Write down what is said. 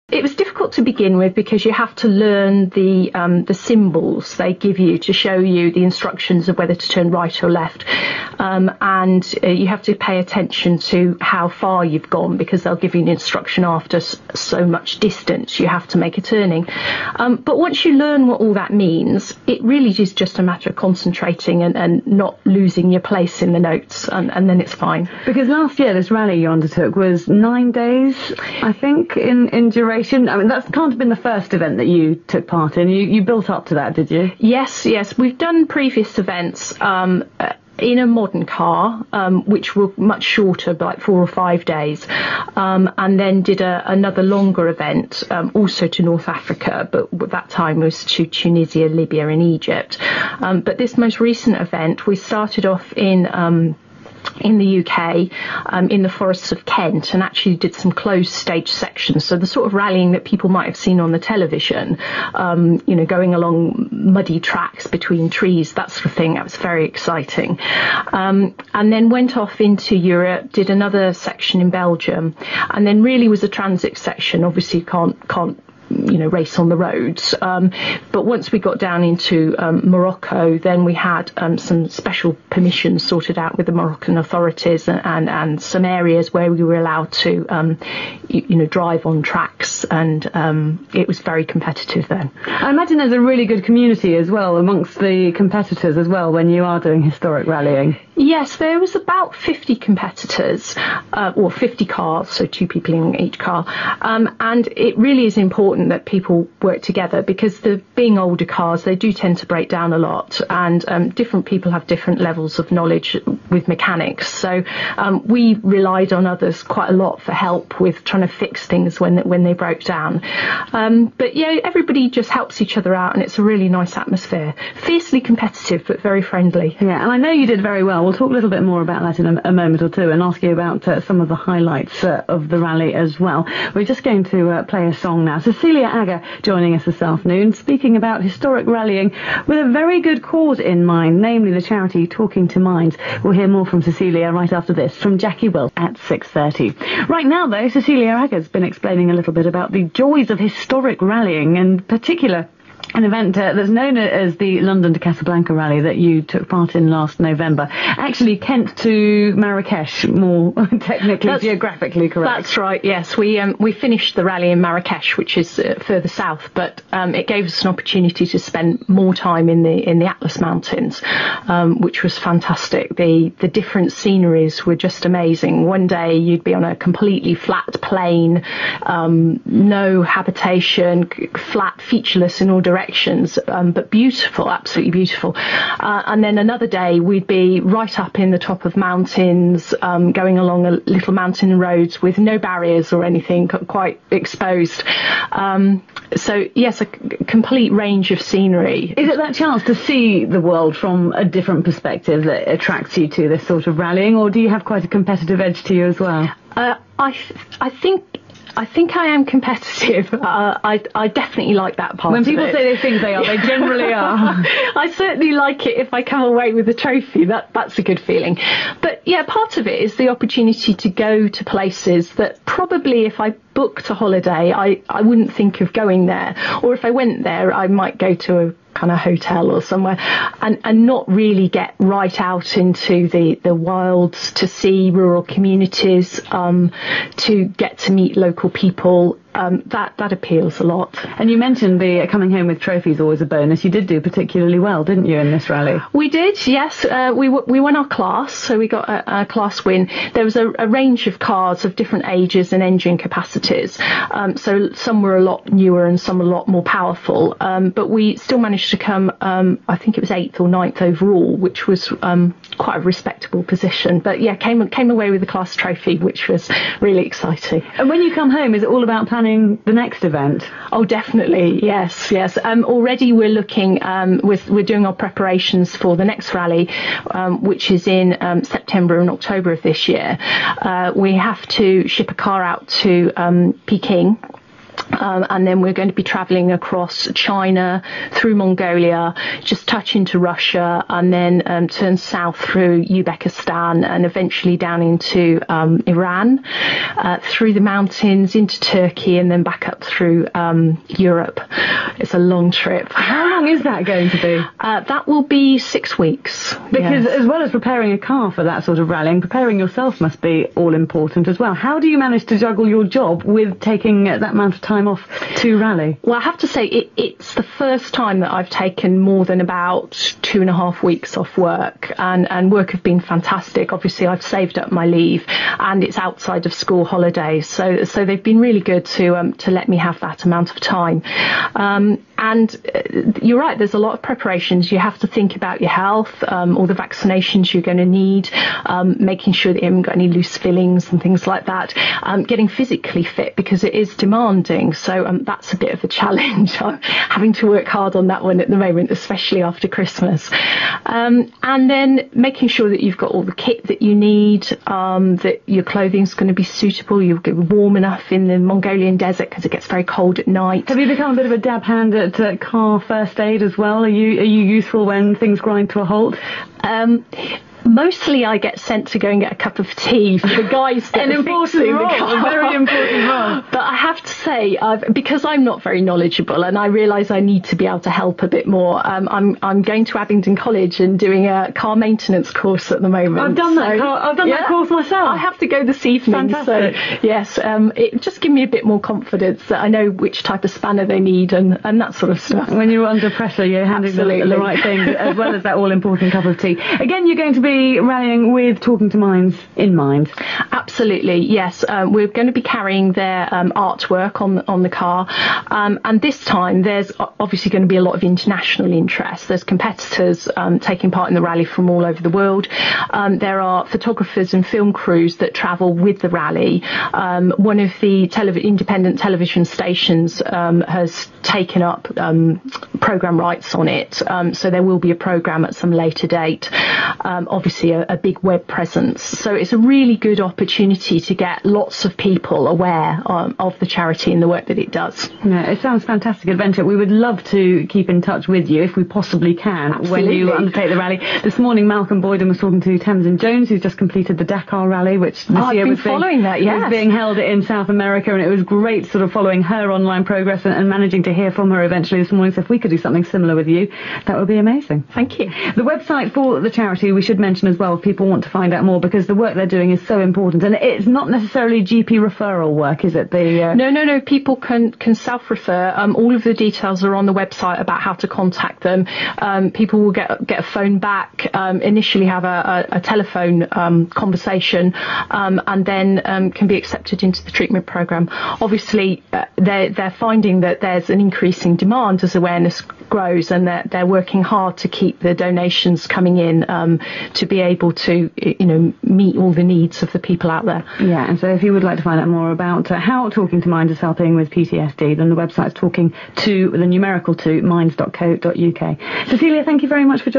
It was difficult to begin with because you have to learn the symbols they give you to show you the instructions of whether to turn right or left, and you have to pay attention to how far you've gone, because they'll give you an instruction after so much distance you have to make a turning. But once you learn what all that means, it really is just a matter of concentrating and not losing your place in the notes, and then it's fine. Because last year this rally you undertook was 9 days, I think, in duration. I mean, that can't have been the first event that you took part in. You built up to that, did you? Yes. We've done previous events in a modern car, which were much shorter, like 4 or 5 days, and then did another longer event, also to North Africa, but that time was to Tunisia, Libya and Egypt. But this most recent event, we started off in the UK, in the forests of Kent, and actually did some closed stage sections. So the sort of rallying that people might have seen on the television, going along muddy tracks between trees, that sort of thing. That was very exciting. And then went off into Europe, did another section in Belgium, and then really was a transit section. Obviously, you can't race on the roads. But once we got down into Morocco, then we had some special permissions sorted out with the Moroccan authorities, and some areas where we were allowed to, drive on tracks, and it was very competitive then. I imagine there's a really good community as well amongst the competitors as well when you are doing historic rallying. Yes, there was about 50 competitors, or 50 cars, so 2 people in each car, and it really is important that people work together, because being older cars, they do tend to break down a lot, and different people have different levels of knowledge with mechanics. So we relied on others quite a lot for help with trying to fix things when they broke down. But yeah, everybody just helps each other out, and it's a really nice atmosphere. Fiercely competitive, but very friendly. Yeah, and I know you did very well. We'll talk a little bit more about that in a moment or two, and ask you about some of the highlights of the rally as well. We're just going to play a song now. Cecilia Agger joining us this afternoon, speaking about historic rallying with a very good cause in mind, namely the charity Talking to Minds. We'll hear more from Cecelia right after this from Jackie Wills at 6:30. Right now, though, Cecilia Agger's been explaining a little bit about the joys of historic rallying, in particular an event that's known as the London to Casablanca rally that you took part in last November. Actually, Kent to Marrakesh, more technically, geographically correct. That's right, yes. We finished the rally in Marrakesh, which is further south, but it gave us an opportunity to spend more time in the Atlas Mountains, which was fantastic. The different sceneries were just amazing. One day you'd be on a completely flat plain, no habitation, flat, featureless in all directions, but beautiful, absolutely beautiful. And then another day we'd be right up in the top of mountains, going along a little mountain roads with no barriers or anything, quite exposed. So yes, a complete range of scenery. Is it that chance to see the world from a different perspective that attracts you to this sort of rallying, or do you have quite a competitive edge to you as well? I think I am competitive. I definitely like that part. When people say they think they are, they generally are. I certainly like it if I come away with a trophy. That's a good feeling. But yeah, part of it is the opportunity to go to places that probably if I booked a holiday, I wouldn't think of going there. Or if I went there, I might go to a kind of hotel or somewhere and not really get right out into the wilds to see rural communities, to get to meet local people. That appeals a lot. And you mentioned the coming home with trophies always a bonus. You did do particularly well, didn't you, in this rally? We did, yes. We won our class, so we got a class win. There was a range of cars of different ages and engine capacities. So some were a lot newer and some a lot more powerful. But we still managed to come, I think it was 8th or 9th overall, which was quite a respectable position. But yeah, came away with the class trophy, which was really exciting. And when you come home, is it all about planning the next event? Oh, definitely, yes. Already we're looking, we're doing our preparations for the next rally, which is in September and October of this year. We have to ship a car out to Peking, And then we're going to be travelling across China, through Mongolia, just touch into Russia, and then turn south through Uzbekistan and eventually down into Iran, through the mountains into Turkey, and then back up through Europe. It's a long trip. How long is that going to be? That will be 6 weeks. Because as well as preparing a car for that sort of rallying, preparing yourself must be all important as well. How do you manage to juggle your job with taking that amount of time off to rally? Well, I have to say it's the first time that I've taken more than about 2.5 weeks off work, and work have been fantastic. Obviously, I've saved up my leave, and it's outside of school holidays, so they've been really good to let me have that amount of time. And you're right, there's a lot of preparations. You have to think about your health, all the vaccinations you're going to need, making sure that you haven't got any loose fillings and things like that, getting physically fit because it is demanding. So that's a bit of a challenge. I'm having to work hard on that one at the moment, especially after Christmas. And then making sure that you've got all the kit that you need, that your clothing's going to be suitable, you'll get warm enough in the Mongolian desert because it gets very cold at night. Have you become a bit of a dab hand at car first aid as well? Are you useful when things grind to a halt? Mostly I get sent to go and get a cup of tea for the guys that are fixing the car. A very important role. But I have to say, because I'm not very knowledgeable and I realise I need to be able to help a bit more, I'm going to Abingdon College and doing a car maintenance course at the moment. I've done that course myself. I have to go this evening. Fantastic. So yes, it just gives me a bit more confidence that I know which type of spanner they need and that sort of stuff. When you're under pressure, you're handling the right thing, as well as that all-important cup of tea. Again, you're going to be rallying with Talking to Minds in mind. Absolutely, yes. We're going to be carrying their artwork on the car, and this time there's obviously going to be a lot of international interest. There's competitors taking part in the rally from all over the world. There are photographers and film crews that travel with the rally. One of the independent television stations has taken up programme rights on it, so there will be a programme at some later date. Obviously a big web presence, so it's a really good opportunity to get lots of people aware of the charity and the work that it does. Yeah, it sounds fantastic adventure. We would love to keep in touch with you if we possibly can. Absolutely. When you undertake the rally. This morning Malcolm Boyden was talking to Thames and Jones, who's just completed the Dakar rally, which this year was being held in South America, and it was great sort of following her online progress and managing to hear from her eventually this morning. So if we could do something similar with you, that would be amazing. Thank you. The website for the charity we should mention as well if people want to find out more, because the work they're doing is so important, and it's not necessarily GP referral work, is it? No, people can self-refer. All of the details are on the website about how to contact them. People will get a phone back, initially have a telephone conversation, and then can be accepted into the treatment programme. Obviously they're finding that there's an increasing demand as awareness grows, and they're working hard to keep the donations coming in to be able to meet all the needs of the people out there. Yeah, and so if you would like to find out more about how Talking to Minds is helping with PTSD, then the website's talking to the numerical 2 minds.co.uk. Cecilia, thank you very much for joining.